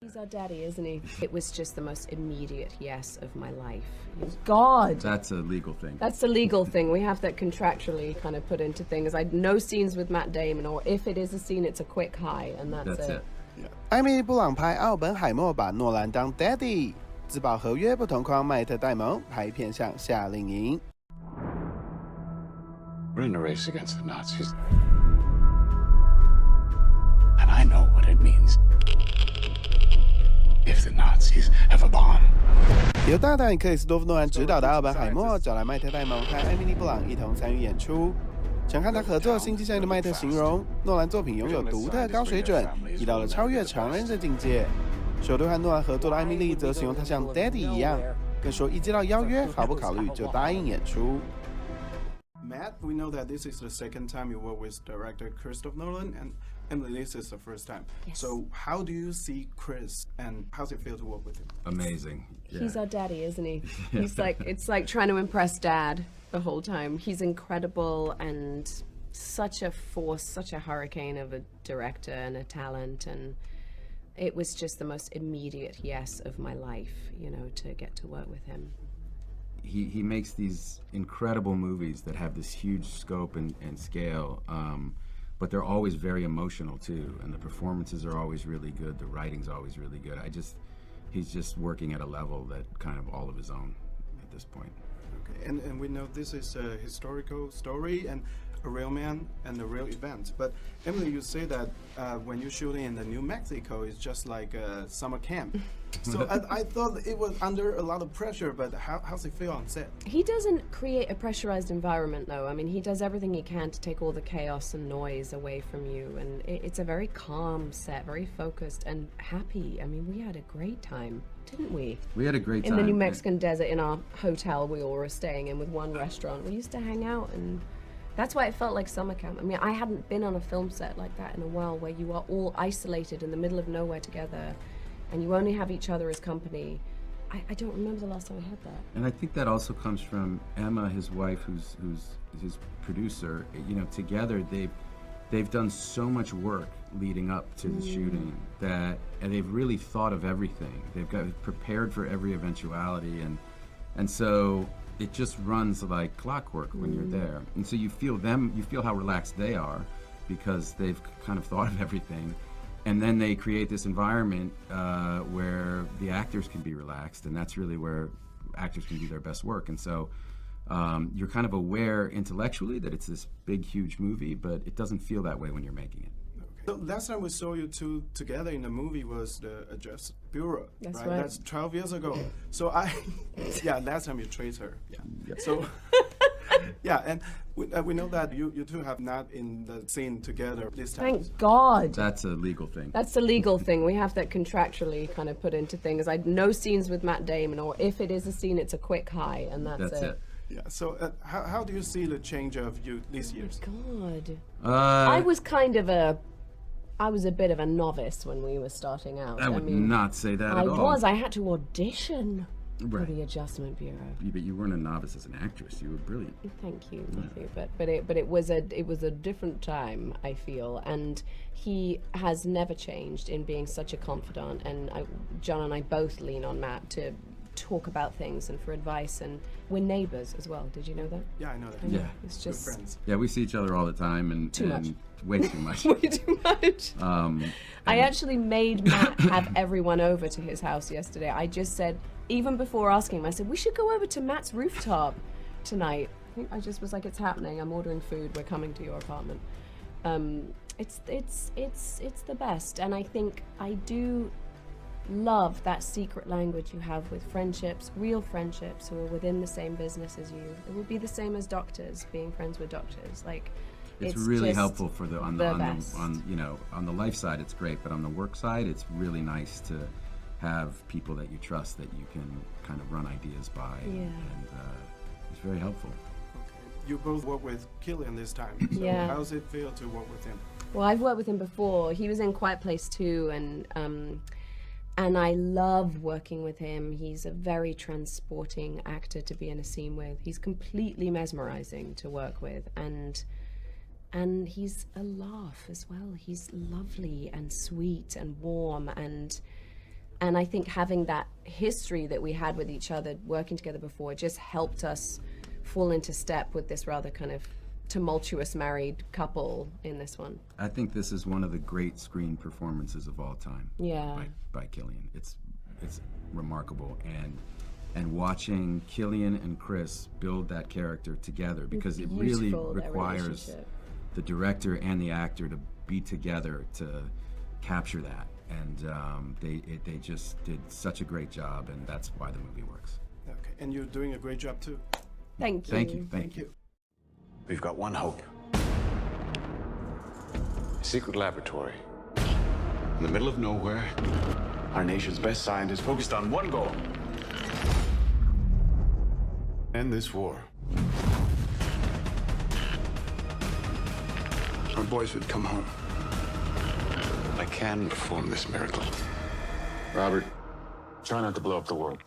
He's our daddy, isn't he? It was just the most immediate yes of my life. God! That's a legal thing. That's the legal thing. We have that contractually kind of put into things. No scenes with Matt Damon, or if it is a scene, it's a quick hi, and that's it. 艾蜜莉布朗拍奥本海默把诺兰当 Daddy， 自保合约不同框麦特戴蒙拍片像夏令营。We're in a race against the Nazis. And I know what it means if the Nazis have a bomb. 由大导演克里斯多夫诺兰执导的《奥本海默》找来麦特戴蒙和艾蜜莉布朗一同参与演出。曾和他合作《星际效应》的麦特形容，诺兰作品拥有独特高水准，提到了超越常人的境界。首度和诺兰合作的艾蜜莉则形容他像 Daddy 一样，更说一接到邀约毫不考虑就答应演出。Matt, we know that this is the second time you work with director Christopher Nolan, and Emily, this is the first time. Yes. So how do you see Chris, and how's it feel to work with him? Amazing. Yeah. He's our daddy, isn't he? He's it's like trying to impress Dad the whole time. He's incredible and such a force, such a hurricane of a director and a talent, and it was just the most immediate yes of my life, you know, to get to work with him. He makes these incredible movies that have this huge scope and scale, but they're always very emotional too, and the performances are always really good, the writing's always really good. He's just working at a level that kind of all of his own at this point. Okay, and we know this is a historical story and a real man and a real event. But Emily, you say that when you're shooting in the New Mexico, it's just like a summer camp. So I thought it was under a lot of pressure, but how's it feel on set? He doesn't create a pressurized environment, though. I mean, he does everything he can to take all the chaos and noise away from you, and it's a very calm set, very focused and happy. I mean, we had a great time, didn't we? We had a great time. In the New Mexican desert, in our hotel we all were staying in with one restaurant. We used to hang out, and that's why it felt like summer camp. I mean, I hadn't been on a film set like that in a while, where you are all isolated in the middle of nowhere together, and you only have each other as company. I don't remember the last time I had that. And I think that also comes from Emma, his wife, who's his producer. You know, together they've done so much work leading up to the shooting and they've really thought of everything. They've got prepared for every eventuality, and so it just runs like clockwork when you're there. And so you feel how relaxed they are because they've kind of thought of everything. And then they create this environment where the actors can be relaxed, and that's really where actors can do their best work. And so you're kind of aware intellectually that it's this big, huge movie, but it doesn't feel that way when you're making it. So last time we saw you two together in the movie was the Address Bureau. That's right. That's 12 years ago. So last time you traced her. Yeah. So yeah, and we know that you two have not in the scene together this time. Thank God. That's a legal thing. That's the legal thing. We have that contractually kind of put into things. No scenes with Matt Damon, or if it is a scene, it's a quick hi, and that's it. Yeah. So how do you see the change of you these years? God. I was a bit of a novice when we were starting out. I would not say that at all. I had to audition for the Adjustment Bureau. But you weren't a novice as an actress. You were brilliant. Thank you. But it was a different time, I feel, and he has never changed in being such a confidant. And John and I both lean on Matt to talk about things and for advice, and we're neighbors as well. Did you know that? Yeah, I know that. Yeah, it's just good friends. Yeah, we see each other all the time, and way too much. Way too much. I actually made Matt have everyone over to his house yesterday. I just said, even before asking him, I said, we should go over to Matt's rooftop tonight. I just was like, it's happening. I'm ordering food. We're coming to your apartment. It's the best, and I think I do love that secret language you have with friendships, real friendships who are within the same business as you. It would be the same as doctors being friends with doctors. Like, it's really helpful for on the life side. It's great, but on the work side, it's really nice to have people that you trust that you can kind of run ideas by. Yeah. And it's very helpful. Okay. You both work with Killian this time. So yeah. How does it feel to work with him? Well, I've worked with him before. He was in Quiet Place too, and I love working with him. He's a very transporting actor to be in a scene with. He's completely mesmerizing to work with, and he's a laugh as well. He's lovely and sweet and warm, and And I think having that history that we had with each other, working together before, just helped us fall into step with this rather kind of tumultuous married couple in this one. I think this is one of the great screen performances of all time. Yeah. By Cillian. It's remarkable, and watching Cillian and Chris build that character together, because it really requires the director and the actor to be together to capture that. And they just did such a great job, and that's why the movie works. Okay, and you're doing a great job too. Thank you. Thank you. Thank you. We've got one hope. A secret laboratory. In the middle of nowhere, our nation's best scientists focused on one goal. End this war. Our boys would come home. I can perform this miracle. Robert, try not to blow up the world.